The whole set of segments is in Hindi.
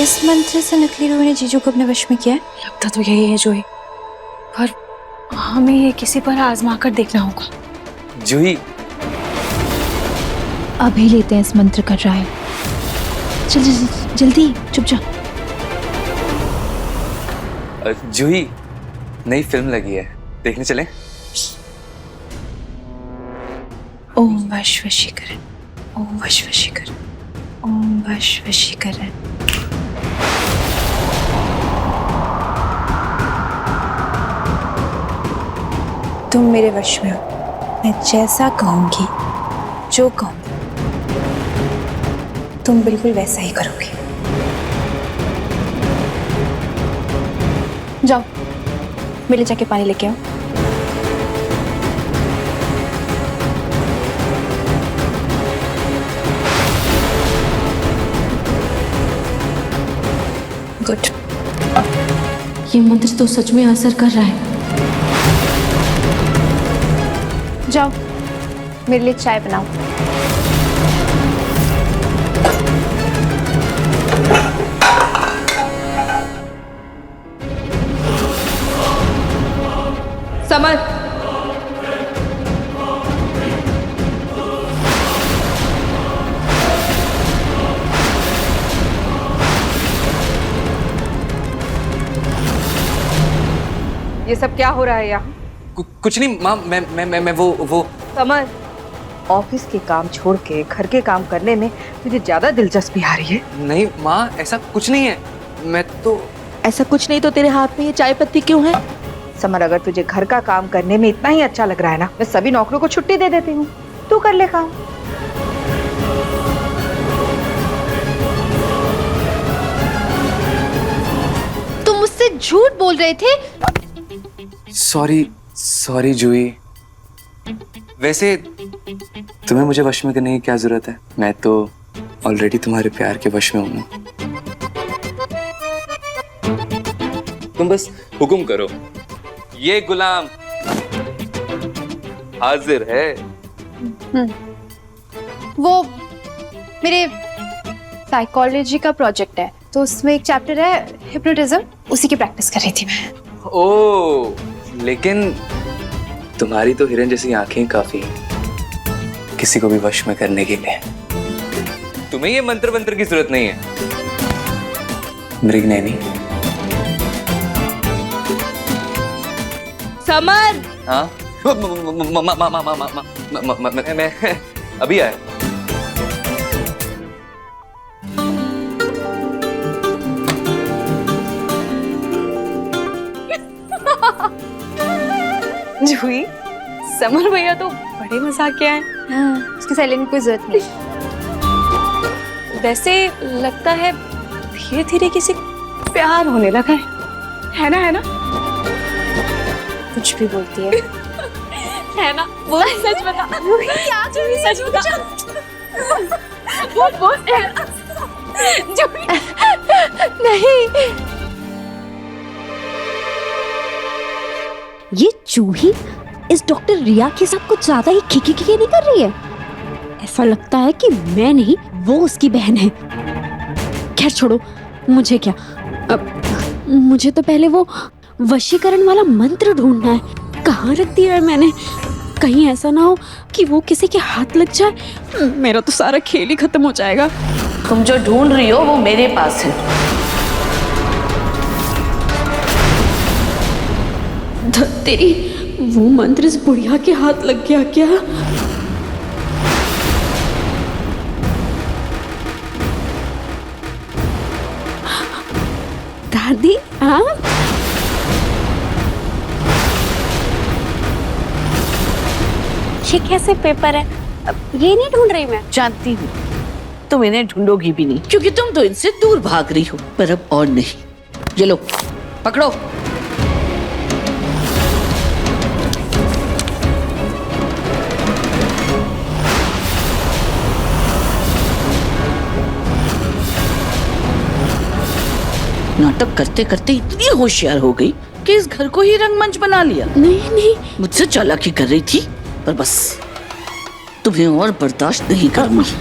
किस मंत्र से नकली रूही ने जीजू को अपने वश में किया है? लगता तो यही है जूही, पर हमें ये किसी पर आजमा कर देखना होगा। जूही, अभी लेते हैं इस मंत्र का ट्रायल। चल जल्दी जल्दी, चुप जा। जूही, नई फिल्म लगी है, देखने चलें? ओम वश वशीकरण, ओम वश वशीकरण, ओम वश वशीकरण। तुम मेरे वश में हो, मैं जैसा कहूंगी, जो कहूंगी, तुम बिल्कुल वैसा ही करोगे। जाओ, मेरे जाके पानी लेके आओ। गुड। ये मंत्र तो सच में असर कर रहा है। जाओ, मेरे लिए चाय बनाओ। समर, ये सब क्या हो रहा है यहाँ? कुछ नहीं माँ, मैं वो समर, ऑफिस के काम छोड़ के घर के काम करने में तुझे ज्यादा दिलचस्पी आ रही है। नहीं माँ, ऐसा कुछ नहीं है। मैं तो ऐसा कुछ नहीं तो तेरे हाथ में ये चाय पत्ती क्यों है? समर, अगर तुझे घर का काम करने में इतना ही अच्छा लग रहा है ना, मैं सभी नौकरों को छुट्टी दे देती हूँ, तू कर ले काम। तुम मुझसे झूठ बोल रहे थे। सॉरी जूही। वैसे तुम्हें मुझे वश में करने की क्या जरूरत है? मैं तो ऑलरेडी तुम्हारे प्यार के वश में हूँ। तुम बस हुक्म करो, ये गुलाम हाजिर है। वो मेरे साइकोलॉजी का प्रोजेक्ट है, तो उसमें एक चैप्टर है हिप्नोटिज्म, उसी की प्रैक्टिस कर रही थी मैं। ओ, लेकिन तुम्हारी तो हिरन जैसी आंखें काफी किसी को भी वश में करने के लिए। तुम्हें ये मंत्र मंत्र की जरूरत नहीं है। मृगनयनी। समर, हाँ, मैं अभी आया। जूही, समर भैया तो बड़े मजाकिया हैं। हाँ, उसके साइलेंट की कोई जरूरत नहीं। वैसे लगता है धीरे धीरे किसी प्यार होने लगा है ना? कुछ भी बोलती है। है ना? बोल, सच बता। क्या जूही, सच बता। बोल जूही। नहीं, ये जूही इस डॉक्टर रिया के साथ कुछ ज्यादा ही खिकी नहीं कर रही है? ऐसा लगता है कि मैं नहीं, वो उसकी बहन है। खैर छोड़ो, मुझे क्या, अब मुझे तो पहले वो वशीकरण वाला मंत्र ढूंढना है। कहाँ रख दिया है मैंने? कहीं ऐसा ना हो कि वो किसी के हाथ लग जाए, मेरा तो सारा खेल ही खत्म हो जाएगा। तुम जो ढूंढ रही हो वो मेरे पास है। तेरी, वो मंत्र इस बुढ़िया के हाथ लग गया क्या? दादी, हाँ? ये कैसे पेपर है? ये नहीं ढूंढ रही मैं। जानती हूँ तुम इन्हें ढूंढोगी भी नहीं, क्योंकि तुम तो इनसे दूर भाग रही हो। पर अब और नहीं। ये लो, पकड़ो। नाटक करते करते इतनी होशियार हो गई कि इस घर को ही रंगमंच बना लिया। नहीं, मुझसे चालाकी कर रही थी, पर बस तुम्हें और बर्दाश्त नहीं करूंगी।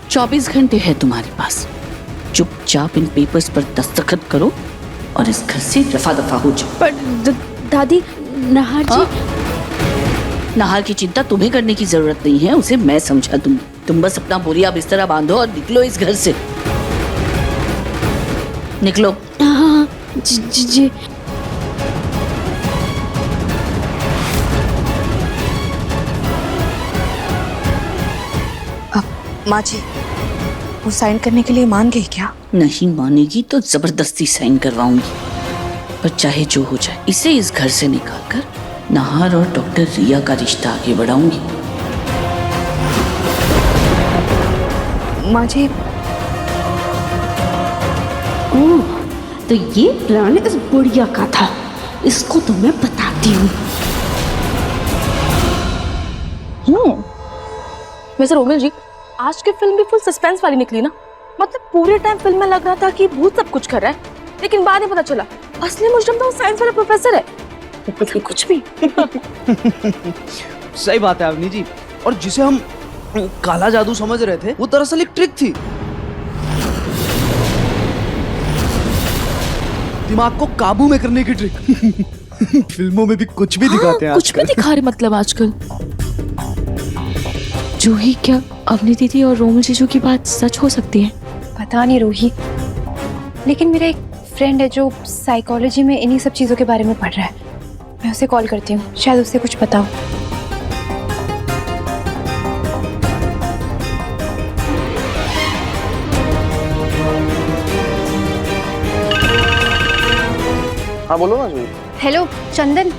24 घंटे है तुम्हारे पास, चुपचाप इन पेपर्स पर दस्तखत करो और इस घर से रफा दफा हो जाओ। पर दादी, नाहर जी। नाहर की चिंता तुम्हें करने की जरूरत नहीं है, उसे मैं समझा दूंगी। तुम बस अपना बोरिया बिस्तरा बांधो और निकलो इस घर से। निकलो। हाँ, जी। माँ जी, वो साइन करने के लिए मान गई क्या? नहीं मानेगी तो जबरदस्ती साइन करवाऊंगी, पर चाहे जो हो जाए इसे इस घर से निकालकर नाहर और डॉक्टर रिया का रिश्ता आगे बढ़ाऊंगी। माँ जी, ओह, तो ये प्लान इस बुढ़िया का था। इसको तो मैं बताती हूँ। वैसे रोमिल जी, आज की फिल्म भी फुल सस्पेंस वाली निकली ना। मतलब पूरे टाइम फिल्म में लग रहा था कि भूत सब कुछ कर रहा है, लेकिन बाद में पता चला असली मुजरिम तो वो साइंस वाला प्रोफेसर है। कुछ भी। सही बात है अवनी जी। और जिसे हम काला जादू समझ रहे थे वो दरअसल एक ट्रिक थी। दिमाग को काबू में करने की ट्रिक। फिल्मों में भी कुछ भी दिखाते हैं कुछ भी आजकल। दिखा रहे मतलब आजकल। जूही, क्या अवनी दीदी और रोमिल जीजू की बात सच हो सकती है? पता नहीं रूही, लेकिन मेरा एक फ्रेंड है जो साइकोलॉजी में इन्हीं सब चीज़ों के बारे में पढ़ रहा है। मैं उसे कॉल करती हूँ, शायद उससे कुछ पता हो। हाँ बोलो ना जी। हेलो चंदन,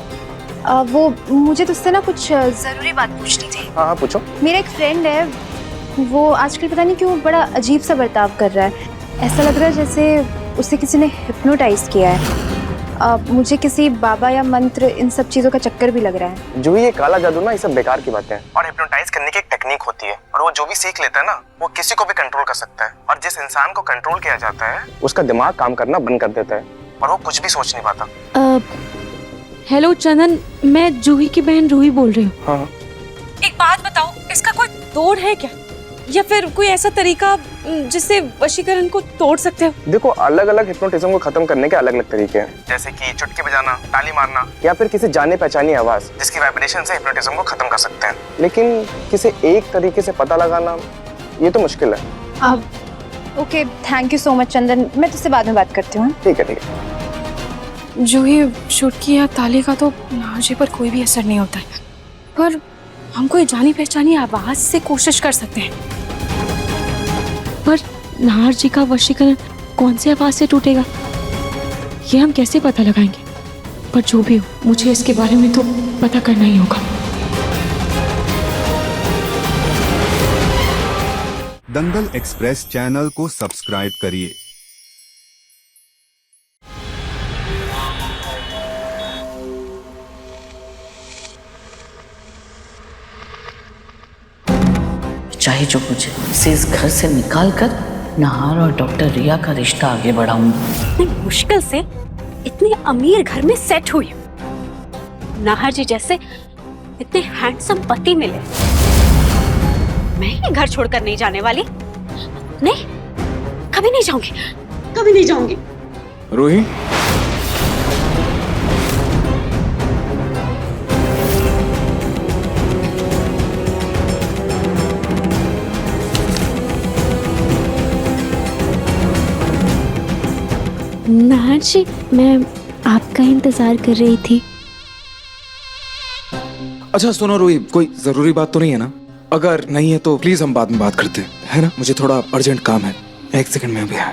वो मुझे तुझसे ना कुछ ज़रूरी बात पूछनी थी। हाँ पूछो। मेरा एक फ्रेंड है, वो आजकल पता नहीं क्यों बड़ा अजीब सा बर्ताव कर रहा है। ऐसा लग रहा है जैसे उसे किसी ने हिप्नोटाइज किया है। मुझे किसी बाबा या मंत्र इन सब चीज़ों का चक्कर भी लग रहा है। जो ये काला जादू ना, ये सब बेकार की बातें हैं। और हिप्नोटाइज करने की एक टेक्निक होती है, और वो जो भी सीख लेता है ना, वो किसी को भी कंट्रोल कर सकता है। और जिस इंसान को कंट्रोल किया जाता है उसका दिमाग काम करना बंद कर देता है और वो कुछ भी सोच नहीं पाता। हेलो चंदन, मैं जूही की बहन रूही बोल रही हूँ। हाँ। एक बात बताओ, इसका कोई तोड़ है क्या, या फिर कोई ऐसा तरीका जिससे वशीकरण को तोड़ सकते हो? देखो, अलग अलग हिप्नोटिज्म को खत्म करने के अलग अलग तरीके हैं, जैसे कि चुटकी बजाना, ताली मारना, या फिर किसी जाने पहचानी आवाज जिसकी वाइब्रेशन से हिप्नोटिज्म को खत्म कर सकते हैं। लेकिन किसी एक तरीके से पता लगाना ये तो मुश्किल है। Okay, thank you so much Chandan, मैं तुझसे बाद में बात करती हूँ। ठीक है। जूही, चुटकी या ताली का तो नाहर जी पर कोई भी असर नहीं होता है, पर हम कोई जानी पहचानी आवाज से कोशिश कर सकते हैं। पर नाहर जी का वशीकरण कौन सी आवाज से टूटेगा, ये हम कैसे पता लगाएंगे? पर जो भी हो, मुझे इसके बारे में तो पता करना ही होगा। दंगल एक्सप्रेस चैनल को सब्सक्राइब करिए। चाहे जो हो जाए, इसे इस घर से निकाल कर नाहर और डॉक्टर रिया का रिश्ता आगे बढ़ाऊंगी। इतनी मुश्किल से इतने अमीर घर में सेट हुई, नाहर जी जैसे इतने हैंडसम पति मिले। मैं ये घर छोड़कर नहीं जाने वाली। नहीं, कभी नहीं जाऊंगी, कभी नहीं जाऊंगी। रूही, नाहर जी, मैं आपका इंतजार कर रही थी। अच्छा सुनो रूही, कोई जरूरी बात तो नहीं है ना? अगर नहीं है तो प्लीज हम बाद में बात करते हैं, है ना? मुझे थोड़ा अर्जेंट काम है, 1 सेकंड में भी है।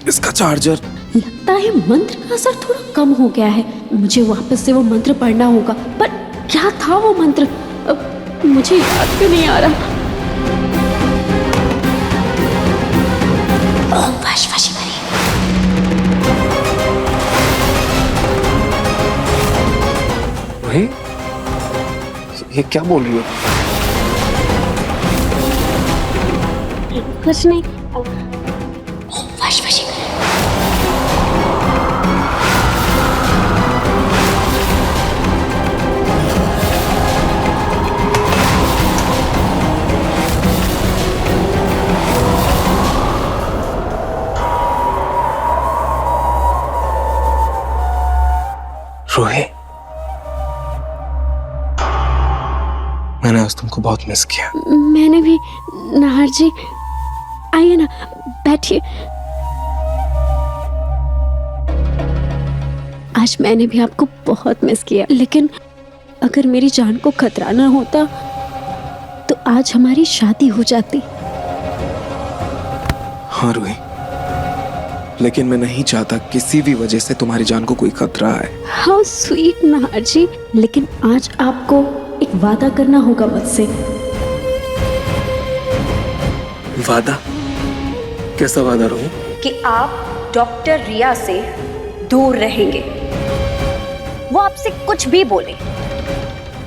इसका चार्जर। लगता है मंत्र का असर थोड़ा कम हो गया है। मुझे वापस से वो मंत्र पढ़ना होगा। पर क्या था वो मंत्र? मुझे याद भी नहीं आ रहा। रूही, ये क्या बोल रही हो? कुछ नहीं। आज तुमको बहुत मिस किया। मैंने भी। नाहर जी आइए ना, बैठिए। आज मैंने भी आपको बहुत मिस किया, लेकिन अगर मेरी जान को खतरा ना होता तो आज हमारी शादी हो जाती। हाँ रूही, लेकिन मैं नहीं चाहता किसी भी वजह से तुम्हारी जान को कोई खतरा है। हाउ स्वीट नाहर जी, लेकिन आज आपको एक वादा करना होगा मुझसे। वादा? कैसा वादा रूही? कि आप डॉक्टर रिया से दूर रहेंगे। वो आपसे कुछ भी बोले,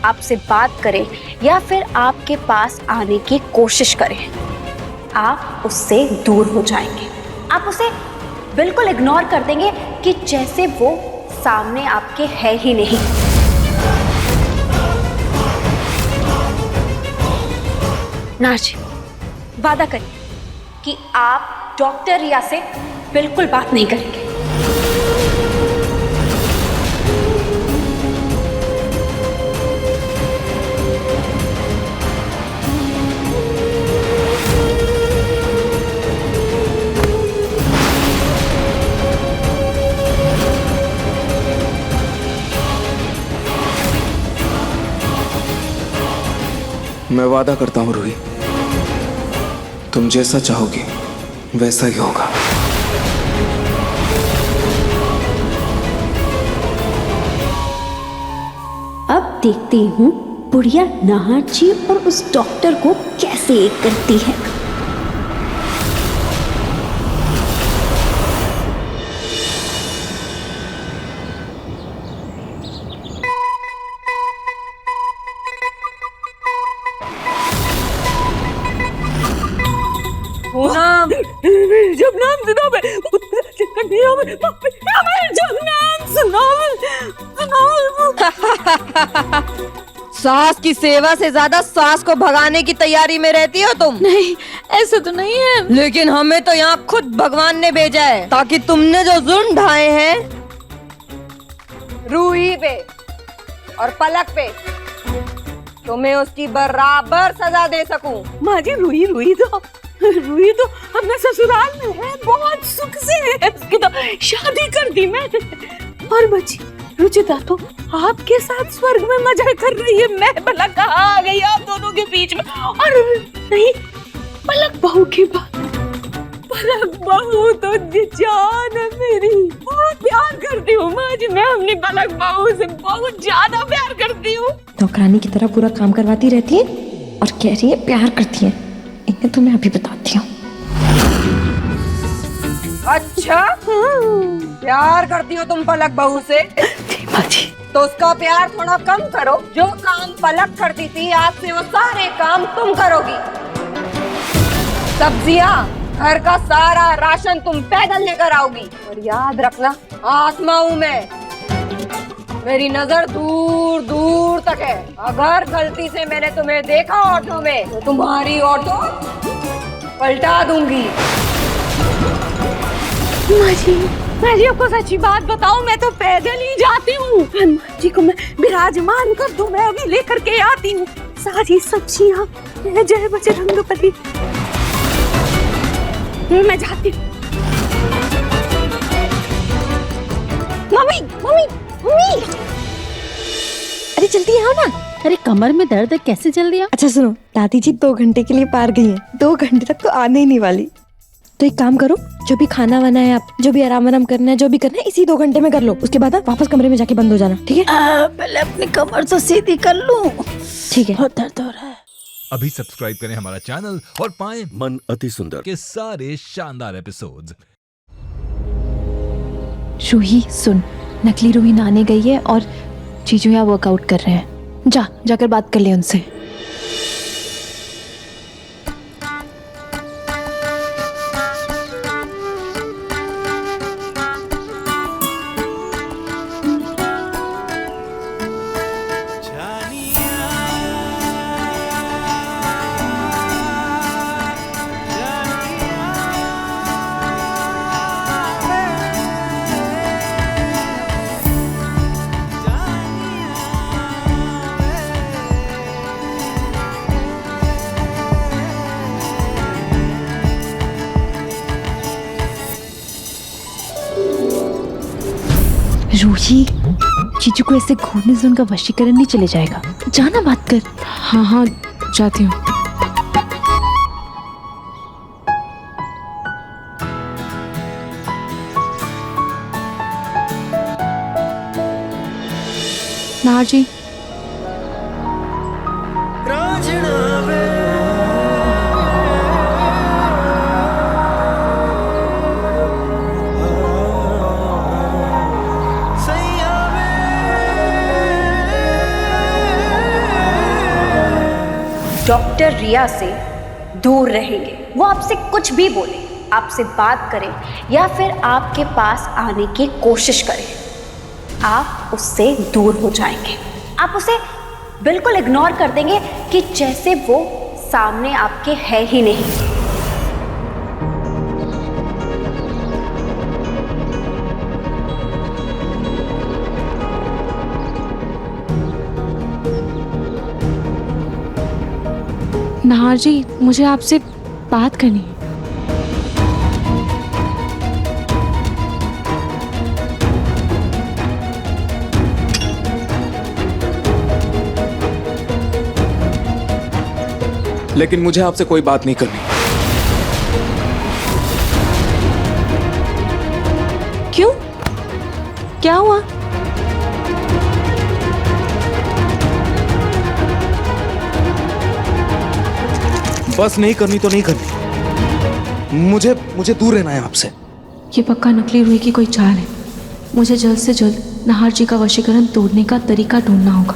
आपसे बात करे या फिर आपके पास आने की कोशिश करे, आप उससे दूर हो जाएंगे। आप उसे बिल्कुल इग्नोर कर देंगे कि जैसे वो सामने आपके है ही नहीं। नाजी, वादा करिए कि आप डॉक्टर रिया से बिल्कुल बात नहीं करेंगे। मैं वादा करता हूँ रूही, तुम जैसा चाहोगी वैसा ही होगा। अब देखती हूँ बुढ़िया नाहर जी और उस डॉक्टर को कैसे एक करती है। जब नाम सुना मैं जब नाम सुना। सास की सेवा से ज्यादा सास को भगाने की तैयारी में रहती हो तुम। नहीं, ऐसा तो नहीं है। लेकिन हमें तो यहाँ खुद भगवान ने भेजा है ताकि तुमने जो जुल्म ढाए हैं रूही पे और पलक पे, तुम्हें उसकी बराबर सजा दे सकूं। माँ जी, रूही तो अपने ससुराल में है, बहुत सुख से है। उसकी तो शादी कर दी मैंने और बची रुचिता तो आपके साथ स्वर्ग में मजा कर रही है। मैं भला कहाँ आ गई आप दोनों के बीच में। और नहीं, पलक बहू की बात, पलक बहू तो जान है मेरी, बहुत प्यार करती हूँ माँ जी। मैं अपनी पलक बहू से बहुत ज्यादा प्यार करती हूँ। नौकरानी की तरह पूरा काम करवाती रहती है और कह रही है प्यार करती है। इन्हें तो मैं अभी बताती हूँ। अच्छा, प्यार करती हो तुम पलक बहू से? तो उसका प्यार थोड़ा कम करो। जो काम पलक करती थी आज से वो सारे काम तुम करोगी। सब्जियां, घर का सारा राशन तुम पैदल लेकर आओगी। और याद रखना, आत्मा हूं मैं, मेरी नजर दूर दूर तक है। अगर गलती से मैंने तुम्हें देखा ऑटो में तो तुम्हारी ऑटो पलटा दूंगी। माँ जी आपको सच्ची बात बताऊं, मैं तो पैदल ही जाती हूँ। हनुमान जी को मैं विराजमान कर दूं, मैं अभी लेकर के आती हूँ सारी सब्जियाँ। जय बजरंगबली। मैं जाती हूँ। मम्मी मम्मी मम्मी, अरे जल्दी आओ ना। अरे कमर में दर्द है, कैसे जल्दी आओ? अच्छा सुनो, दादी जी 2 घंटे के लिए पार गई हैं। 2 घंटे तक तो आने ही नहीं वाली। तो एक काम करो, जो भी खाना वाना है, आप जो भी आराम करना है, जो भी करना है, इसी 2 घंटे में कर लो। उसके बाद आप वापस कमरे में जाके बंद हो जाना, ठीक है? पहले अपनी कमर तो सीधी कर लूं। ठीक है। बहुत दर्द हो रहा है। अभी सब्सक्राइब करें हमारा चैनल और पाएं मन अति सुंदर के सारे शानदार एपिसोड्स। रूही सुन, नकली रूही नहाने गई है और जीजू यहाँ वर्कआउट कर रहे हैं। जाकर बात कर ले उनसे। रूही, जीजू को ऐसे घूरने से उनका वशीकरण नहीं चले जाएगा। जाना बात कर। हाँ हाँ जाती हूँ। नाहर जी, डॉक्टर रिया से दूर रहेंगे। वो आपसे कुछ भी बोले, आपसे बात करे या फिर आपके पास आने की कोशिश करे, आप उससे दूर हो जाएंगे। आप उसे बिल्कुल इग्नोर कर देंगे कि जैसे वो सामने आपके है ही नहीं। नाहर जी, मुझे आपसे बात करनी है। लेकिन मुझे आपसे कोई बात नहीं करनी। क्यों? क्या हुआ? बस नहीं करनी तो नहीं करनी। मुझे दूर रहना है आपसे। ये पक्का नकली रूही की कोई चाल है। मुझे जल्द से जल्द नाहर जी का वशीकरण तोड़ने का तरीका ढूंढना होगा।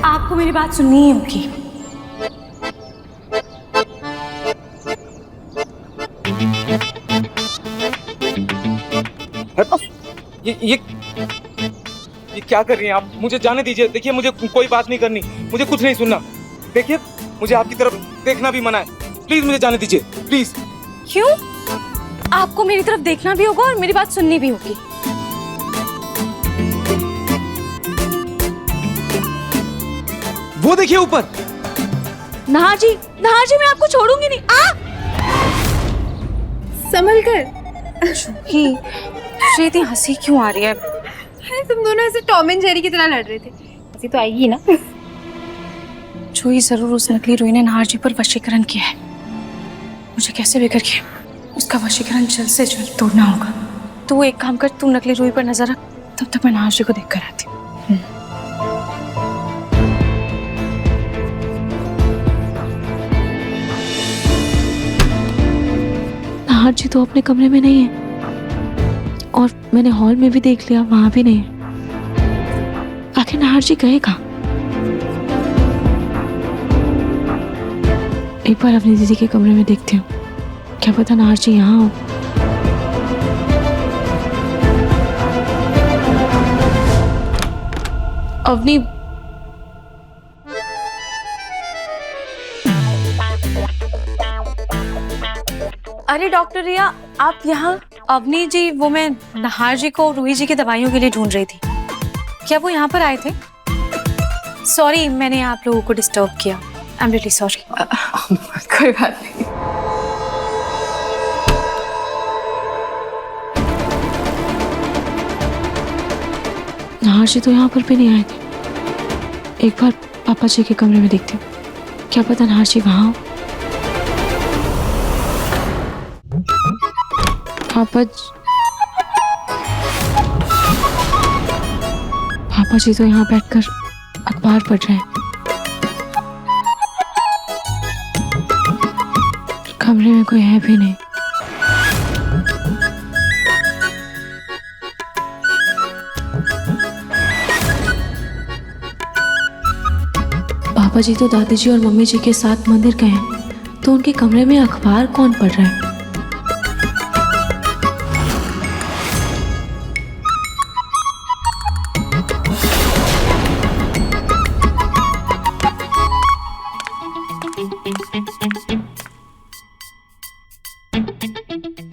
आपको मेरी बात सुननी ही होगी। ये क्या कर रही हैं आप? मुझे जाने दीजिए। देखिए, मुझे कोई बात नहीं करनी, मुझे कुछ नहीं सुनना। देखिए, मुझे आपकी तरफ देखना भी मना है। प्लीज मुझे जाने दीजिए, प्लीज। क्यों? आपको मेरी तरफ देखना भी होगा और मेरी बात सुननी भी होगी। वो देखिए ऊपर। नाहर जी, मैं आपको छोड़ूंगी नहीं। संभल कर। चूही, तुझे इतनी हंसी क्यों आ रही है? अरे तुम दोनों ऐसे टॉम एंड जेरी की तरह लड़ रहे थे, हंसी तो आएगी ना। चूही, जरूर उस नकली रूही ने नाहर जी पर वशीकरण किया है। मुझे कैसे भी करके उसका वशीकरण जल्द से जल्द तोड़ना होगा। तो एक काम कर, तू नकली रूही पर नजर रख, तब तक मैं नाहर जी को देख कर आती हूँ। नाहर जी तो अपने कमरे में नहीं है और मैंने हॉल में भी देख लिया, वहां भी नहीं है। आखिर नाहर जी गए कहाँ? एक बार अपनी दीदी के कमरे में देखती हूँ, क्या पता नाहर जी यहाँ हो। अवनी, अरे डॉक्टर रिया, आप यहाँ? अवनी जी, वो मैं नाहर जी को रूही जी की दवाइयों के लिए ढूंढ रही थी। क्या वो यहाँ पर आए थे? सॉरी, मैंने आप लोगों को डिस्टर्ब किया। I am really sorry. कोई बात नहीं। नाहर जी तो यहाँ पर भी नहीं आए थे। एक बार पापा जी के कमरे में देखती हूँ, क्या पता नाहर जी वहाँ हो। पापा जी तो यहाँ बैठकर अखबार पढ़ रहे हैं। कमरे में कोई है भी नहीं। पापा जी तो दादी जी और मम्मी जी के साथ मंदिर गए हैं, तो उनके कमरे में अखबार कौन पढ़ रहा है?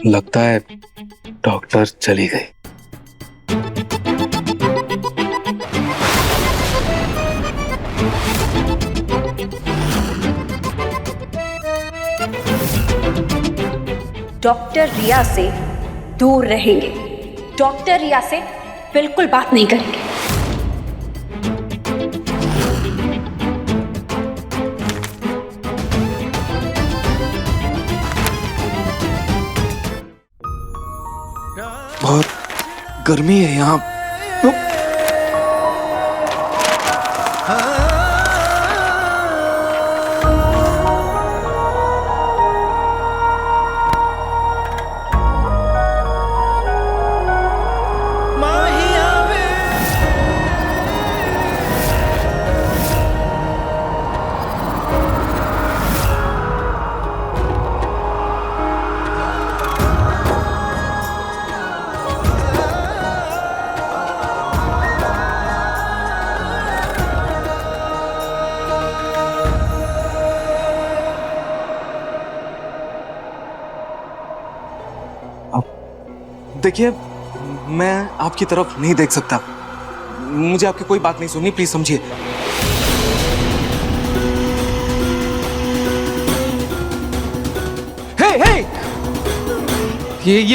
लगता है डॉक्टर चली गई। डॉक्टर रिया से दूर रहेंगे। डॉक्टर रिया से बिल्कुल बात नहीं करेंगे। बहुत गर्मी है यहाँ। देखिए, मैं आपकी तरफ नहीं देख सकता। मुझे आपकी कोई बात नहीं सुननी, प्लीज समझिए। हे हे,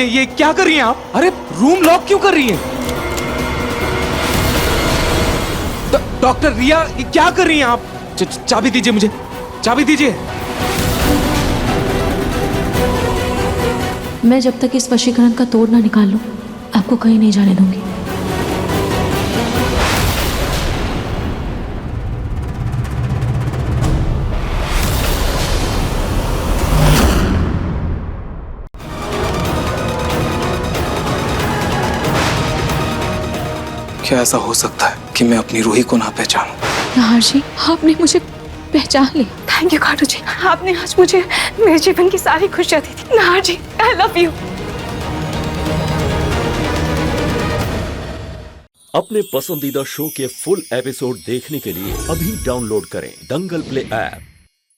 ये क्या कर रही हैं आप? अरे रूम लॉक क्यों कर रही हैं? डॉक्टर रिया, ये क्या कर रही हैं आप? चाबी दीजिए मुझे, चाबी दीजिए। मैं जब तक इस वशीकरण का तोड़ ना निकाल लूं, आपको कहीं नहीं जाने दूंगी। क्या ऐसा हो सकता है कि मैं अपनी रूही को ना पहचानूं? नाहर जी, आपने मुझे पहचान लिया। थैंक यू खाटू जी, आपने आज मुझे मेरे जीवन की सारी खुशियां दी थी। नाहर जी, आई लव यू। अपने पसंदीदा शो के फुल एपिसोड देखने के लिए अभी डाउनलोड करें दंगल प्ले ऐप।